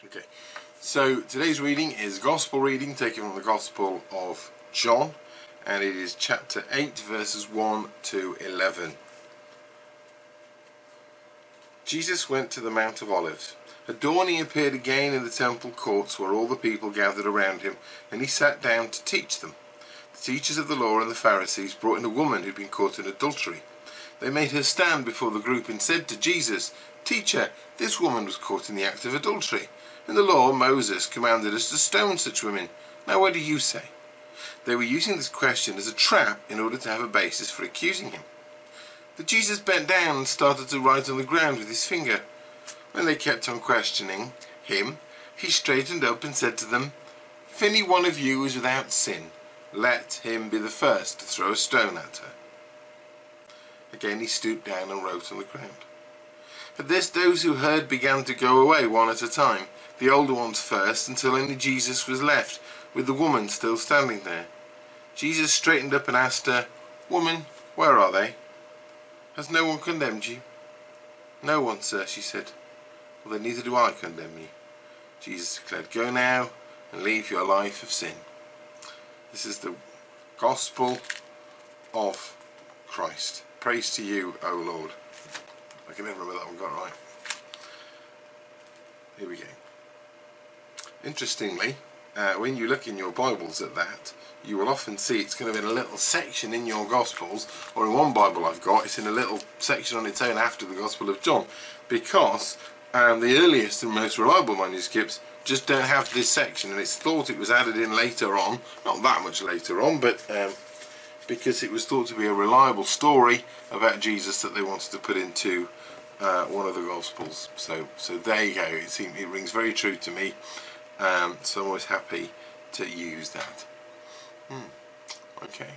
Okay, so today's reading is Gospel reading taken from the Gospel of John, and it is chapter 8 verses 1 to 11. Jesus went to the Mount of Olives. At dawn he appeared again in the temple courts where all the people gathered around him, and he sat down to teach them. The teachers of the law and the Pharisees brought in a woman who had been caught in adultery. They made her stand before the group and said to Jesus, "Teacher, this woman was caught in the act of adultery. In the law, Moses commanded us to stone such women. Now what do you say?" They were using this question as a trap in order to have a basis for accusing him. But Jesus bent down and started to write on the ground with his finger. When they kept on questioning him, he straightened up and said to them, "If any one of you is without sin, let him be the first to throw a stone at her." Again he stooped down and wrote on the ground. At this those who heard began to go away one at a time, the older ones first, until only Jesus was left, with the woman still standing there. Jesus straightened up and asked her, "Woman, where are they? Has no one condemned you?" "No one, sir," she said. "Well, then neither do I condemn you." Jesus declared, "Go now and leave your life of sin." This is the Gospel of Christ. Praise to you, O Lord. I can never remember that one got right. Here we go. Interestingly, when you look in your Bibles at that, you will often see it's going to be in a little section in your Gospels, or in one Bible I've got, it's in a little section on its own after the Gospel of John, because the earliest and most reliable manuscripts just don't have this section, and it's thought it was added in later on, not that much later on, but because it was thought to be a reliable story about Jesus that they wanted to put into one of the Gospels. So there you go. It rings very true to me, so I'm always happy to use that. Okay.